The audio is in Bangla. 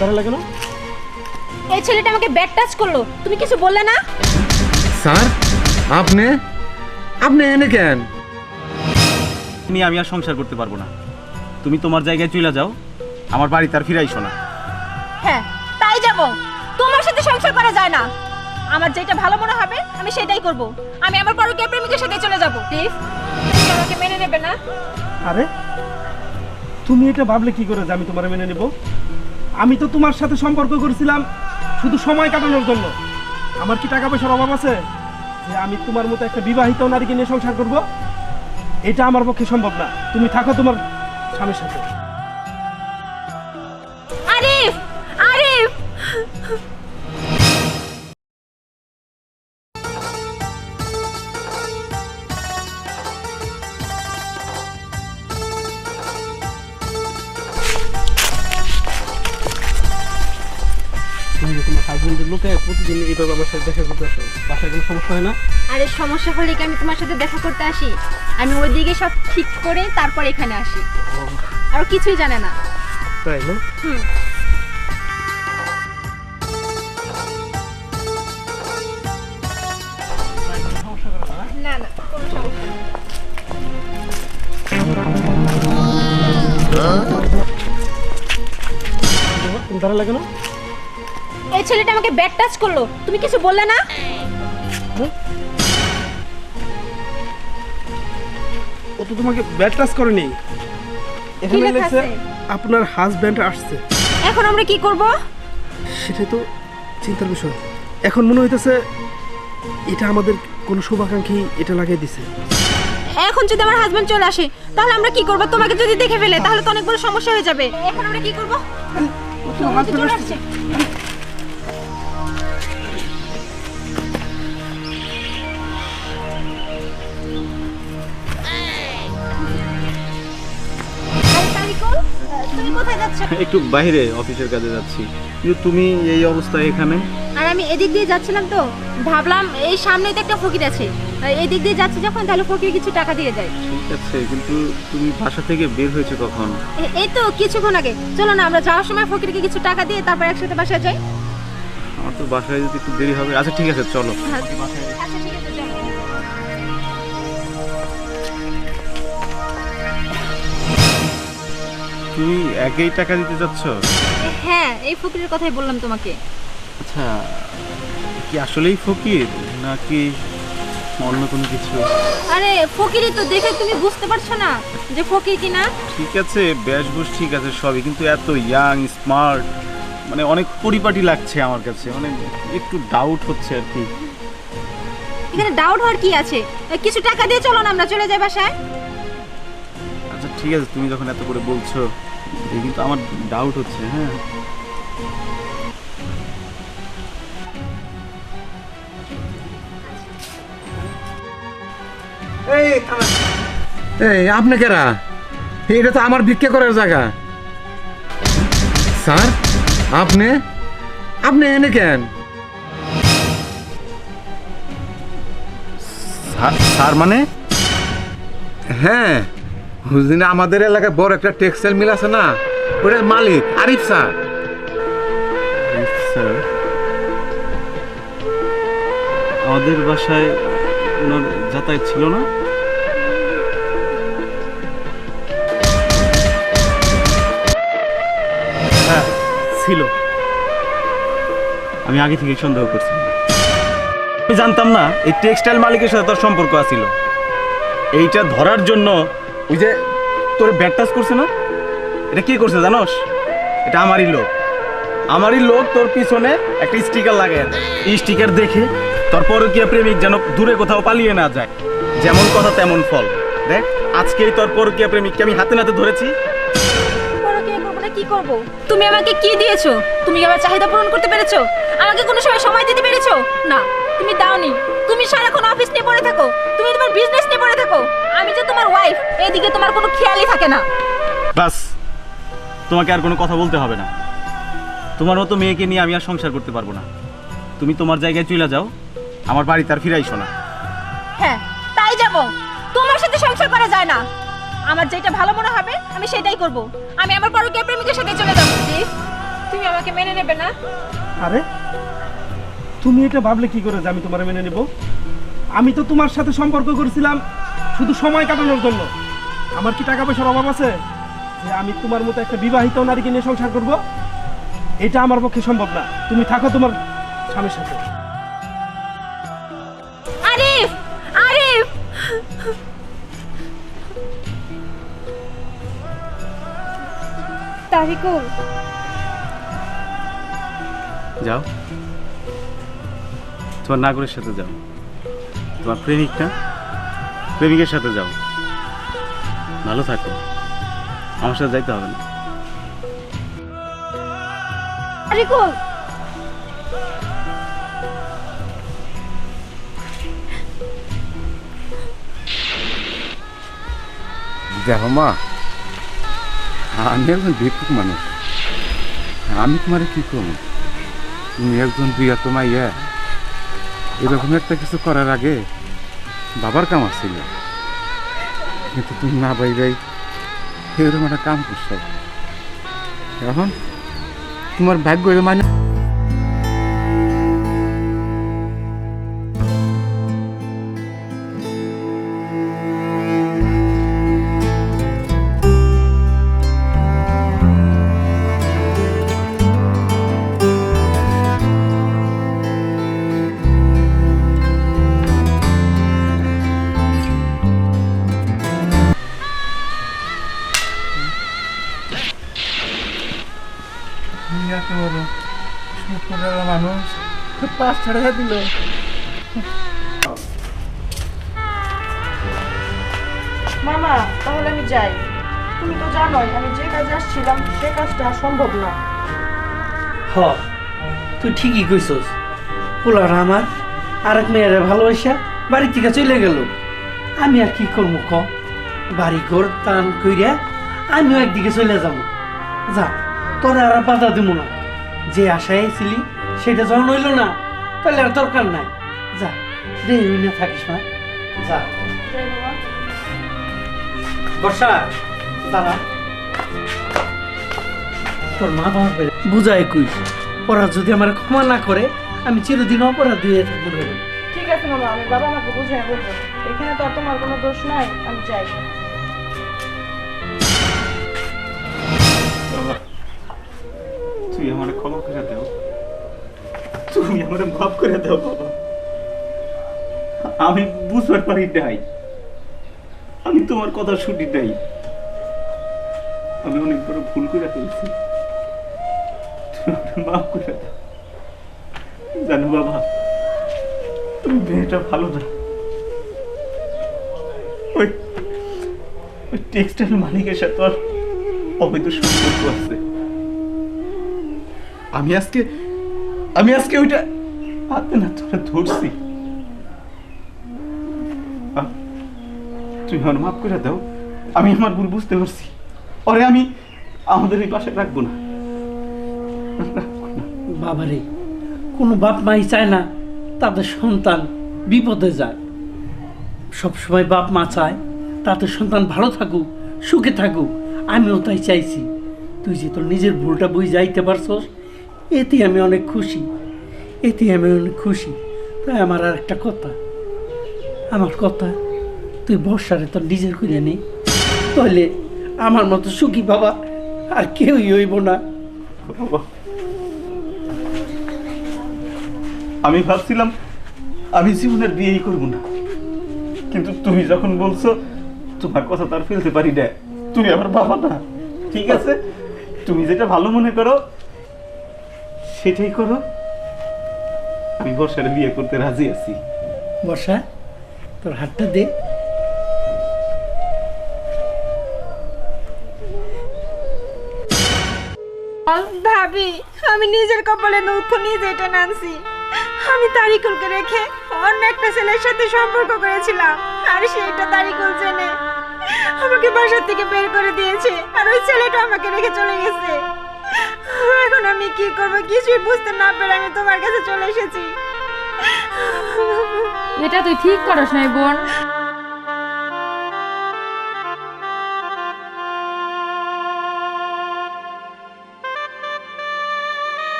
দাঁড়া লাগে না? এই ছেলেটা আমাকে ব্যাড টাচ করলো, তুমি কিছু বললে না? স্যার আপনি আপনি এনে কেন? নিয়ে আমি আর সংসার করতে পারবো না। তুমি তোমার জায়গায় চলে যাও, আমার বাড়িতে আর ফিরাইছো না। হ্যাঁ তাই যাব, তোমার সাথে সংসার করা যায় না। আমার যেটা ভালো মনে হবে আমি সেটাই করব। আমি আমার পরকীয়া প্রেমিকের সাথে চলে যাব। প্লিজ তুমি আমাকে মেনে নেবে না? আরে তুমি এটা ভাবলে কি করে যে আমি তোমার মেনে নেব? আমি তো তোমার সাথে সম্পর্ক করেছিলাম শুধু সময় কাটানোর জন্য। আমার কি টাকা পয়সার অভাব আছে যে আমি তোমার মতো একটা বিবাহিত নারীকে নিয়ে সংসার করব? এটা আমার পক্ষে সম্ভব না। তুমি থাকো তোমার স্বামীর সাথে। আরিফ, আরিফ, তুমি যে তোমার হাজবেন্ডের লোকে প্রতিদিন এইভাবে আমার সাথে দেখা করতে আসো, বাসায় কোনো সমস্যা হয় না? আরে সমস্যা হলে কি আমি তোমার সাথে দেখা করতে আসি? আমি ওইদিকে সব ঠিক করে তারপর এখানে আসি। আর কিছুই জানে না। তাই না? হুম। না না কোনো সমস্যা নেই। তুমি দাঁড়া লাগে না? এই ছেলেটা আমাকে ব্যাড টাচ করলো, তুমি কিছু বললে না? ও তো তোমাকে ব্যাড টাচ করেনি। এখানে লেখা লেখছে আছে? আপনার হাজবেন্ড আসছে। এখন আমরা কি করব? সেটা তো চিন্তার বিষয়। এখন মনে হইতেছে এটা আমাদের কোন শুভাকাঙ্ক্ষী এটা লাগিয়ে দিছে। এখন যদি আমার হাজবেন্ড চলে আসে তাহলে আমরা কি করব? তোমাকে যদি দেখে ফেলে তাহলে তো অনেক বড় সমস্যা হয়ে যাবে। এখন আমরা কি করব? তোমার হাজবেন্ড চলে আসছে। আসছে। আরে তারিকুল, তুমি কোথায় যাচ্ছ? একটু বাইরে অফিসের কাজে যাচ্ছি, কিন্তু তুমি এই অবস্থায় এখানে? আর আমি এদিক দিয়ে যাচ্ছিলাম তো ভাবলাম এই সামনেই তো একটা ফকির আছে, এদিক দিয়ে যাচ্ছি যখন তাহলে ফকির কিছু টাকা দিয়ে যায়। ঠিক আছে, কিন্তু তুমি বাসা থেকে বের হয়েছে কখন? এই তো কিছুক্ষণ আগে। চলো না আমরা যাওয়ার সময় ফকিরকে কিছু টাকা দিয়ে তারপর একসাথে বাসায় যাই। আমার তো বাসায় যেতে একটু দেরি হবে। আচ্ছা ঠিক আছে, চলো। আচ্ছা ঠিক আছে, চলো। তুমি একেই টাকা দিতে যাচ্ছ? হ্যাঁ এই ফকিরের কথাই বললাম তোমাকে। আচ্ছা, কি আসলেই ফকির নাকি অন্য কোনো কিছু? আরে ফকিরই তো, দেখে তুমি বুঝতে পারছো না যে ফকির কিনা? ঠিক আছে, বেশভূষ ঠিক আছে সবই, কিন্তু এত ইয়াং স্মার্ট, মানে অনেক পরিপাটি লাগছে আমার কাছে, মানে একটু ডাউট হচ্ছে আর কি। এখানে ডাউট হওয়ার কি আছে? কিছু টাকা দিয়ে চলো না আমরা চলে যাই বাসায়। আচ্ছা ঠিক আছে, তুমি যখন এত করে বলছো, এই কিন্তু আমার ডাউট হচ্ছে। হ্যাঁ এই আপনি কেরা? এটা তো আমার ভিক্ষা করার জায়গা। স্যার আপনি আপনি এনে কেন? স্যার মানে? হ্যাঁ, হুজদিনে আমাদের এলাকায় বড় একটা টেক্সটাইল মিল আছে না, ওটার মালিক আরিফ স্যার। স্যার, আমাদের বাসায় ওনার যাতায়াত ছিল না? হ্যাঁ ছিল, আমি আগে থেকে সন্দেহ করছি। আমি জানতাম না এই টেক্সটাইল মালিকের সাথে তার সম্পর্ক আছিল। এইটা ধরার জন্য ওই যে তোর ব্যাড টাচ করছে না, এটা কি করছে জানোস? এটা আমারই লোক, আমারই লোক তোর পিছনে একটা স্টিকার লাগায়। এই স্টিকার দেখে তোর পরকীয়া প্রেমিক যেন দূরে কোথাও পালিয়ে না যায়। যেমন কথা তেমন ফল। দেখ আজকেই তোর পরকীয়া প্রেমিককে আমি হাতে নাতে ধরেছি। পরকীয়া করবো না কি করবো? তুমি আমাকে কি দিয়েছো? তুমি কি আমার চাহিদা পূরণ করতে পেরেছো? আমাকে কোনো সময় দিতে পেরেছো? না, তুমি দাওনি। তুমি সারাক্ষণ অফিস নিয়ে পড়ে থাকো, তুমি তোমার বিজনেস নিয়ে পড়ে থাকো। আমি যে তোমার ওয়াইফ, এদিকে তোমার কোনো খেয়ালই থাকে না। বাস, তোমাকে আর কোনো কথা বলতে হবে না। তোমার মতো মেয়েকে নিয়ে আমি আর সংসার করতে পারবো না। তুমি তোমার জায়গায় চলে যাও, আমার বাড়িতে আর ফিরাইছো না। হ্যাঁ তাই যাব, তোমার সাথে সংসার করা যায় না। আমার যেটা ভালো মনে হবে আমি সেটাই করব। আমি আমার পরকীয়া প্রেমিকের সাথে চলে যাব। প্লিজ তুমি আমাকে আমাকে মেনে নেবে না? আরে তুমি এটা ভাবলে কি করে যে আমি তোমার মেনে নেব? আমি তো তোমার সাথে সম্পর্ক করেছিলাম শুধু সময় কাটানোর জন্য। আমার কি টাকা পয়সার অভাব আছে যে আমি তোমার মতো একটা বিবাহিত নারীকে নিয়ে সংসার করব? এটা আমার পক্ষে সম্ভব না। তুমি থাকো তোমার স্বামীর সাথে। আরিফ, আরিফ, তারিকুল, যাও, তোমার নাগরের সাথে যাও, তোমার প্রেমিকের সাথে যাও, ভালো থাকো, আমার সাথে যাইতে হবে না। তারিকুল, দেখো মা, আমি একজন ভিক্ষুক মানুষ, আমি তোমার কি করবো? তুমি একজন বিয়াত মাইয়া, এরকম একটা কিছু করার আগে বাবার কাম আসছিল, কিন্তু তুমি না বাইরাই এরকম একটা কাম করছো। এখন তোমার ভাগ্য মানে মানুষ পাঁচ ছাড়া দিল। মামা, তাহলে আমি যাই। তুমি তো জানোই আমি যে কাজে আসছিলাম সে কাজটা সম্ভব না। হ, তুই ঠিকই কইছস। পোলার আমার আরেক মেয়েরে ভালোবাসা বাড়ি থেকে চলে গেল। আমি আর কি করবো ক? বাড়ি ঘর টান কইরা আমিও একদিকে চলে যাব। যা, তোরা আর বাধা দিব না। যে আশায় ছিলি সেটা যখন হইল না, তাহলে আর দরকার নাই। যা, দেরি হই না থাকিস না। যা বর্ষা, দাঁড়া। তোর মা বাবা বুঝাই কইস, ওরা যদি আমার ক্ষমা না করে আমি চিরদিন অপরাধ দিয়ে থাকবো। ঠিক আছে মামা, আমি বাবা মাকে বুঝিয়ে বলবো। এখানে তো আর তোমার কোনো দোষ নাই, আমি যাই। বাবা, তুই আমার ক্ষমা করে দাও, তুমি আমার মাফ করে দাও বাবা। আমি বুঝবার পারি নাই, আমি তোমার কথা শুনি নাই, আমি অনেক বড় ভুল করে ফেলছি, তুমি আমাকে মাফ করে দাও। জানো বাবা, তুমি মেয়েটা ভালো না। ওই টেক্সটাইল মালিকের সাথে আর অবৈধ সম্পর্ক আছে। আমি আজকে ওইটা হাতে না তোরা ধরছি। তুমি আমার মাফ করে দাও, আমি আমার ভুল বুঝতে পারছি। পরে আমি আমাদের এই বাসায় রাখবো না। বাবারে, কোনো বাপ মাই চায় না তাদের সন্তান বিপদে যায়। সবসময় বাপ মা চায় তাদের সন্তান ভালো থাকুক, সুখে থাকুক। আমিও তাই চাইছি। তুই যে তোর নিজের ভুলটা বুঝে যাইতে পারছস, এতে আমি অনেক খুশি। তাই আমার আর একটা কথা, তুই বর্ষারে তোর নিজের করে নে, তাহলে আমার মতো সুখী বাবা আর কেউই হইব না। বাবা, আমি ভাবছিলাম আমি জীবনের বিয়েই করবো না, কিন্তু তুমি যখন বলছো তোমার কথা তার ফেলতে পারি না। তুমি আমার বাবা না, ঠিক আছে? তুমি যেটা ভালো মনে করো সেটাই করো। আমি বর্ষার বিয়ে করতে রাজি আছি। বর্ষা, তোর হাতটা দে। ভাবি, আমি নিজের কপালে দুঃখ নিজে টেনে আনছি। আমি তারিকুলকে রেখে অন্য একটা ছেলের সাথে সম্পর্ক করেছিলাম, আর সেটা তারিকুল জেনে আমাকে বাসার থেকে বের করে দিয়েছে, আর ওই ছেলেটা আমাকে রেখে চলে গেছে। এখন আমি কি করব কিছুই বুঝতে না পেরে আমি তোমার কাছে চলে এসেছি। এটা তুই ঠিক করস নাই বোন।